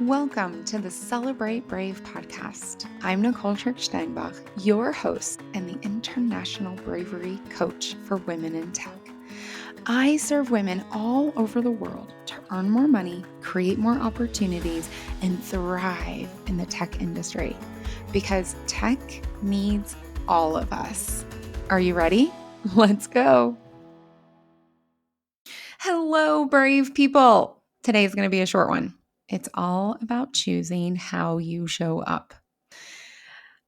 Welcome to the Celebrate Brave podcast. I'm Nicole Steinbach, your host and the International Bravery Coach for Women in Tech. I serve women all over the world to earn more money, create more opportunities, and thrive in the tech industry because tech needs all of us. Are you ready? Let's go. Hello, brave people. Today is going to be a short one. It's all about choosing how you show up.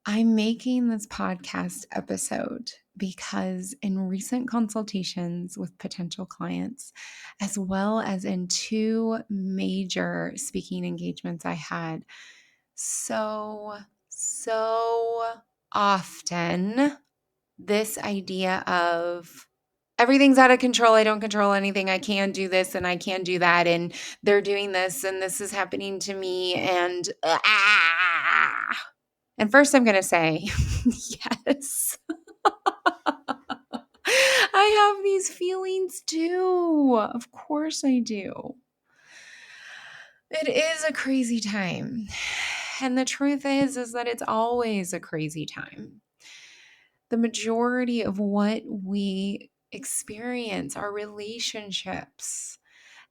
I'm making this podcast episode because in recent consultations with potential clients, as well as in two major speaking engagements I had, so often this idea of everything's out of control. I don't control anything. I can do this and I can do that. And they're doing this and this is happening to me. And And first I'm going to say, yes, I have these feelings too. Of course I do. It is a crazy time. And the truth is that it's always a crazy time. The majority of what we experience, our relationships,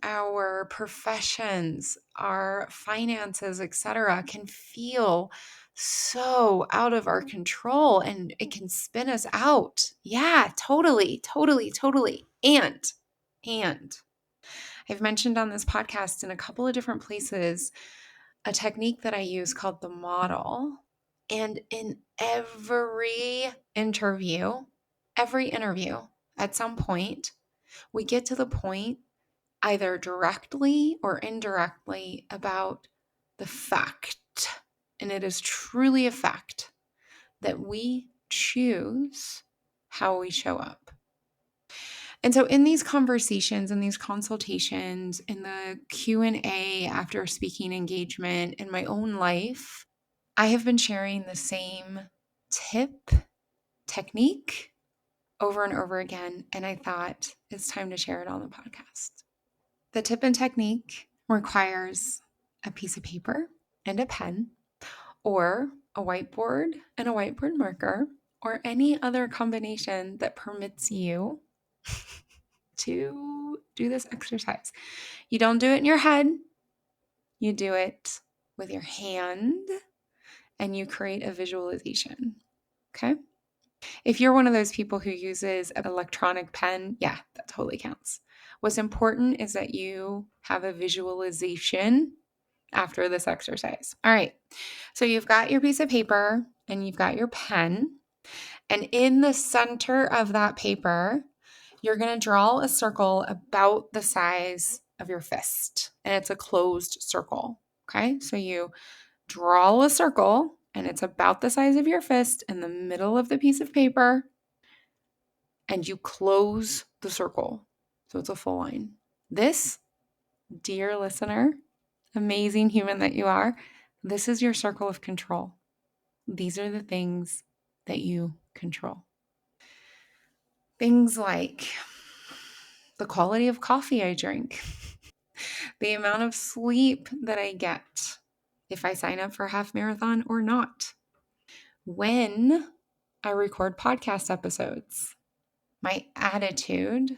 our professions, our finances, etc., can feel so out of our control and it can spin us out. Yeah, totally. And I've mentioned on this podcast in a couple of different places a technique that I use called the model. And in every interview, at some point, we get to the point either directly or indirectly about the fact, and it is truly a fact, that we choose how we show up. And so in these conversations, in these consultations, in the Q&A after a speaking engagement, in my own life, I have been sharing the same technique over and over again, and I thought it's time to share it on the podcast. The tip and technique requires a piece of paper and a pen, or a whiteboard and a whiteboard marker, or any other combination that permits you to do this exercise. You don't do it in your head, you do it with your hand, and you create a visualization. Okay? If you're one of those people who uses an electronic pen, yeah, that totally counts. What's important is that you have a visualization after this exercise. All right. So you've got your piece of paper and you've got your pen. And in the center of that paper, you're going to draw a circle about the size of your fist. And it's a closed circle. Okay. So you draw a circle and it's about the size of your fist in the middle of the piece of paper. And you close the circle. So it's a full line. This, dear listener, amazing human that you are, this is your circle of control. These are the things that you control. Things like the quality of coffee I drink, the amount of sleep that I get, if I sign up for a half marathon or not, when I record podcast episodes, my attitude,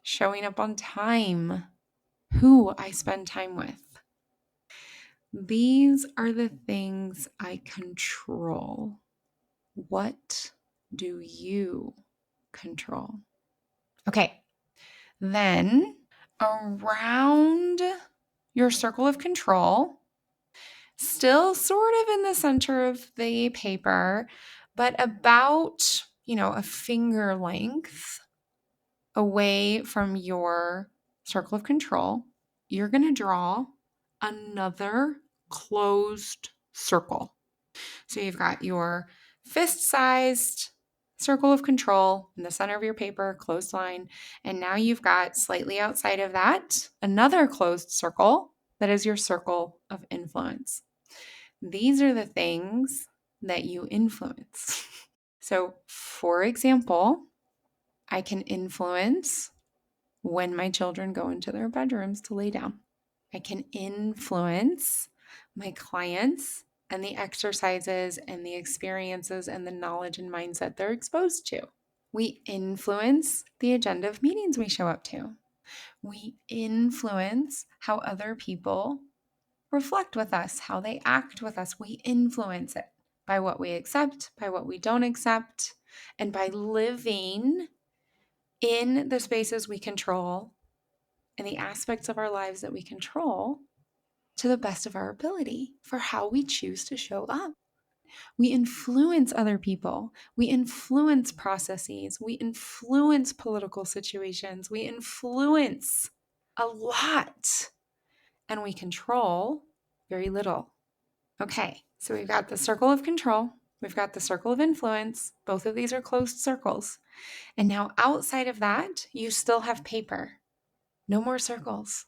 showing up on time, who I spend time with. These are the things I control. What do you control? Okay, then around your circle of control, still sort of in the center of the paper, but about, a finger length away from your circle of control, you're going to draw another closed circle. So you've got your fist-sized circle of control in the center of your paper, closed line, and now you've got slightly outside of that another closed circle that is your circle of influence. These are the things that you influence. So, for example, I can influence when my children go into their bedrooms to lay down. I can influence my clients and the exercises and the experiences and the knowledge and mindset they're exposed to. We influence the agenda of meetings we show up to. We influence how other people reflect with us, how they act with us. We influence it by what we accept, by what we don't accept, and by living in the spaces we control and the aspects of our lives that we control to the best of our ability for how we choose to show up. We influence other people. We influence processes. We influence political situations. We influence a lot, and we control very little. Okay, so we've got the circle of control. We've got the circle of influence. Both of these are closed circles. And now outside of that, you still have paper. No more circles.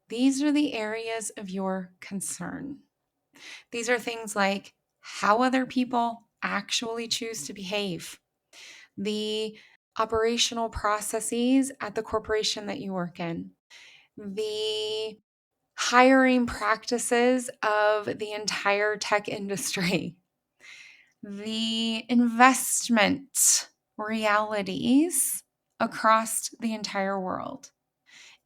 These are the areas of your concern. These are things like how other people actually choose to behave, the operational processes at the corporation that you work in, the hiring practices of the entire tech industry, the investment realities across the entire world.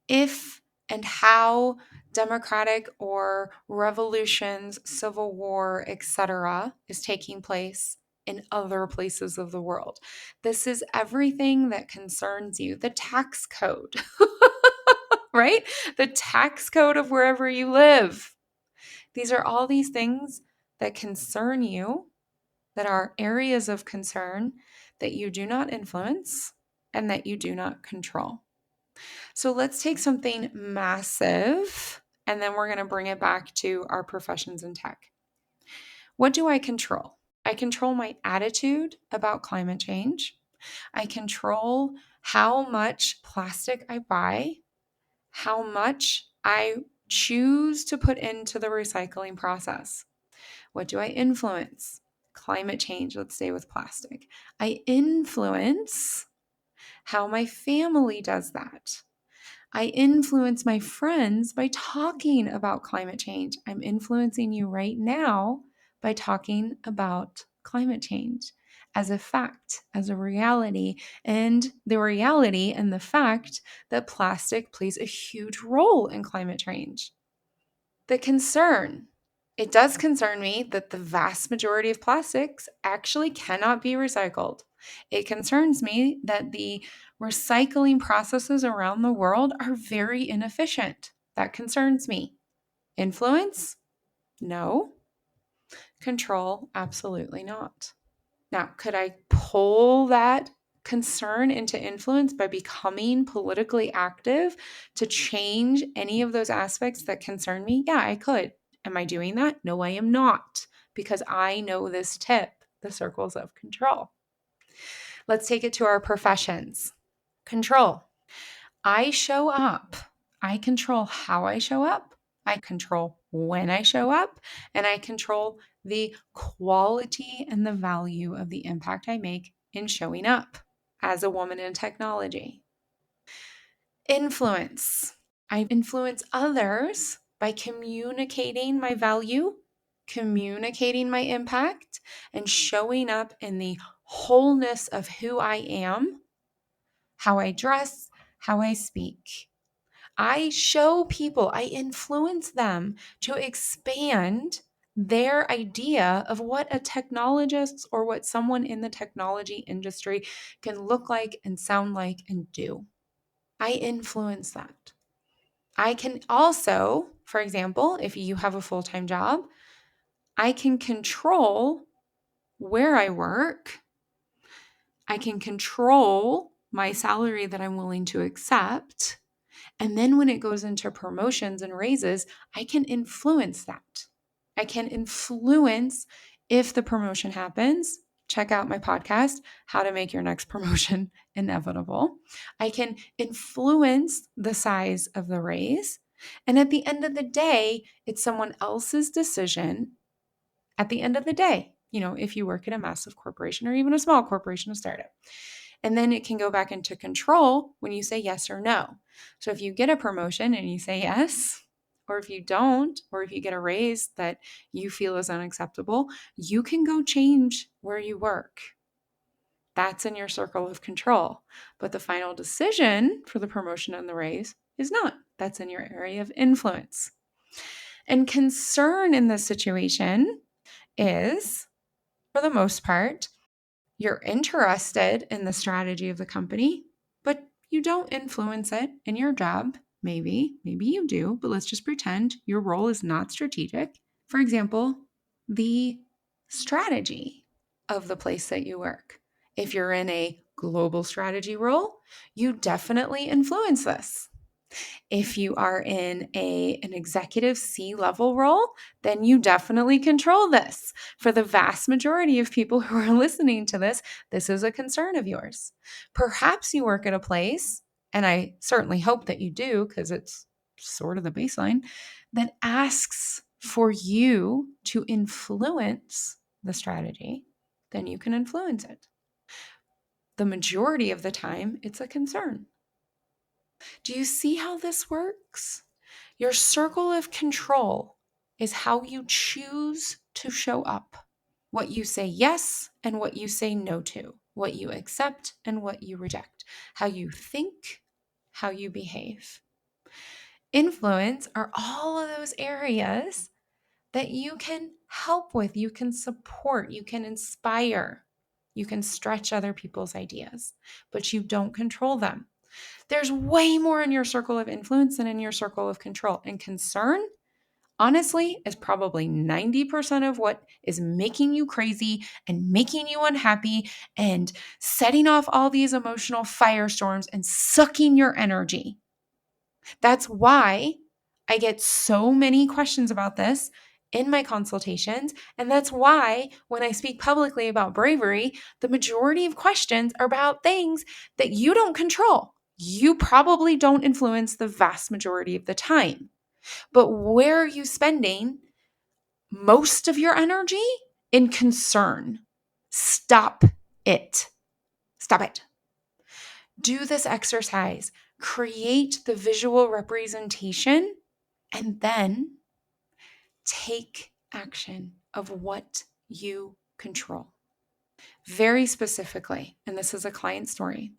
If and how democratic or revolutions, civil war, etc., is taking place in other places of the world. This is everything that concerns you. The tax code, right? The tax code of wherever you live. These are all these things that concern you, that are areas of concern that you do not influence and that you do not control. So let's take something massive and then we're going to bring it back to our professions in tech. What do I control? I control my attitude about climate change. I control how much plastic I buy, how much I choose to put into the recycling process. What do I influence? Climate change. Let's stay with plastic. I influence how my family does that. I influence my friends by talking about climate change. I'm influencing you right now by talking about climate change as a fact, as a reality, and the reality and the fact that plastic plays a huge role in climate change. The concern. It does concern me that the vast majority of plastics actually cannot be recycled. It concerns me that the recycling processes around the world are very inefficient. That concerns me. Influence? No. Control? Absolutely not. Now, could I pull that concern into influence by becoming politically active to change any of those aspects that concern me? Yeah, I could. Am I doing that? No, I am not, because I know this tip, the circles of control. Let's take it to our professions. Control. I show up. I control how I show up. I control when I show up, and I control the quality and the value of the impact I make in showing up as a woman in technology. Influence. I influence others by communicating my value, communicating my impact, and showing up in the wholeness of who I am, how I dress, how I speak. I show people, I influence them to expand their idea of what a technologist or what someone in the technology industry can look like and sound like and do. I influence that. I can also, for example, if you have a full-time job, I can control where I work. I can control my salary that I'm willing to accept. And then when it goes into promotions and raises, I can influence that. I can influence if the promotion happens. Check out my podcast, How to Make Your Next Promotion Inevitable. I can influence the size of the raise. And at the end of the day, it's someone else's decision. At the end of the day, if you work at a massive corporation or even a small corporation, a startup. And then it can go back into control when you say yes or no. So if you get a promotion and you say yes, or if you don't, or if you get a raise that you feel is unacceptable, you can go change where you work. That's in your circle of control. But the final decision for the promotion and the raise is not. That's in your area of influence. And concern in this situation is, for the most part, you're interested in the strategy of the company, but you don't influence it in your job. Maybe you do, but let's just pretend your role is not strategic. For example, the strategy of the place that you work. If you're in a global strategy role, you definitely influence this. If you are in an executive C-level role, then you definitely control this. For the vast majority of people who are listening to this is a concern of yours. Perhaps you work at a place, and I certainly hope that you do because it's sort of the baseline, that asks for you to influence the strategy, then you can influence it. The majority of the time, it's a concern. Do you see how this works? Your circle of control is how you choose to show up, what you say yes and what you say no to, what you accept and what you reject, how you think, how you behave. Influence are all of those areas that you can help with, you can support, you can inspire, you can stretch other people's ideas, but you don't control them. There's way more in your circle of influence than in your circle of control. And concern, honestly, is probably 90% of what is making you crazy and making you unhappy and setting off all these emotional firestorms and sucking your energy. That's why I get so many questions about this in my consultations. And that's why when I speak publicly about bravery, the majority of questions are about things that you don't control. You probably don't influence the vast majority of the time. But where are you spending most of your energy? In concern. Stop it. Stop it. Do this exercise. Create the visual representation and then take action of what you control. Very specifically, and this is a client story.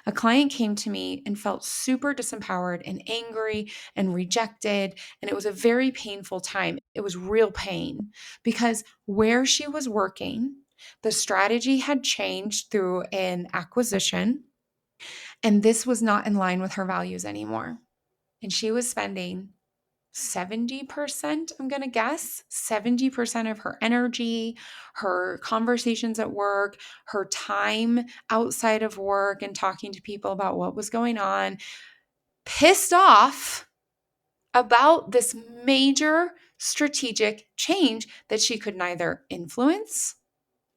A client came to me and felt super disempowered and angry and rejected, and it was a very painful time. It was real pain because where she was working, the strategy had changed through an acquisition, and this was not in line with her values anymore. And she was spending 70%, I'm going to guess, 70% of her energy, her conversations at work, her time outside of work and talking to people about what was going on, pissed off about this major strategic change that she could neither influence,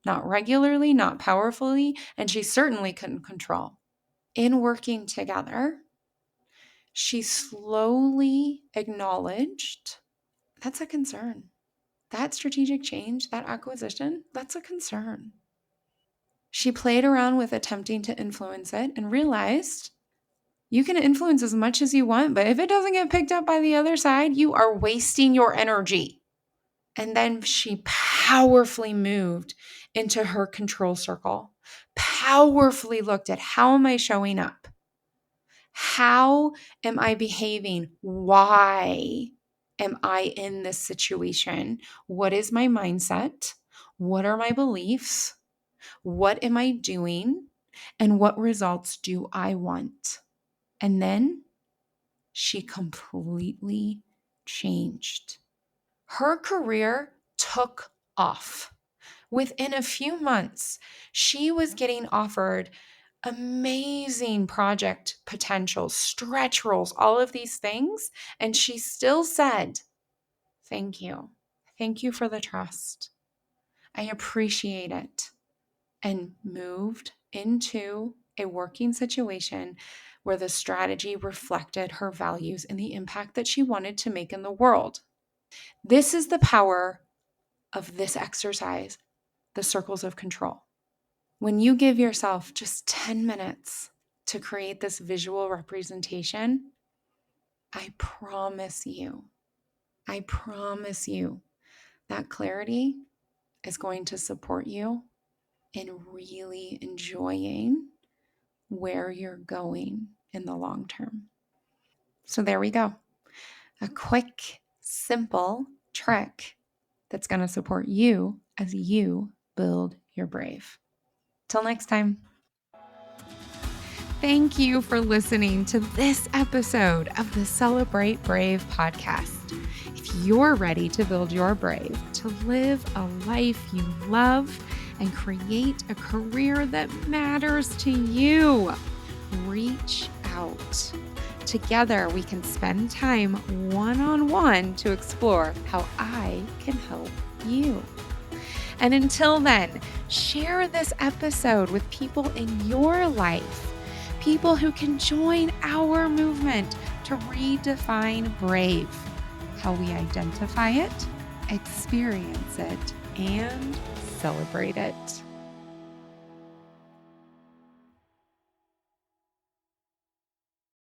not regularly, not powerfully, and she certainly couldn't control. In working together, she slowly acknowledged that's a concern. That strategic change, that acquisition, that's a concern. She played around with attempting to influence it and realized you can influence as much as you want, but if it doesn't get picked up by the other side, you are wasting your energy. And then she powerfully moved into her control circle, powerfully looked at how am I showing up? How am I behaving? Why am I in this situation? What is my mindset? What are my beliefs? What am I doing? And what results do I want? And then she completely changed. Her career took off. Within a few months, she was getting offered amazing project potential, stretch roles, all of these things. And she still said, thank you. Thank you for the trust. I appreciate it. And moved into a working situation where the strategy reflected her values and the impact that she wanted to make in the world. This is the power of this exercise, the circles of control. When you give yourself just 10 minutes to create this visual representation, I promise you, I promise you that clarity is going to support you in really enjoying where you're going in the long term. So there we go. A quick, simple trick that's going to support you as you build your brave. Till next time. Thank you for listening to this episode of the Celebrate Brave podcast. If you're ready to build your brave, to live a life you love, and create a career that matters to you, reach out. Together, we can spend time one-on-one to explore how I can help you. And until then, share this episode with people in your life, people who can join our movement to redefine brave, how we identify it, experience it, and celebrate it.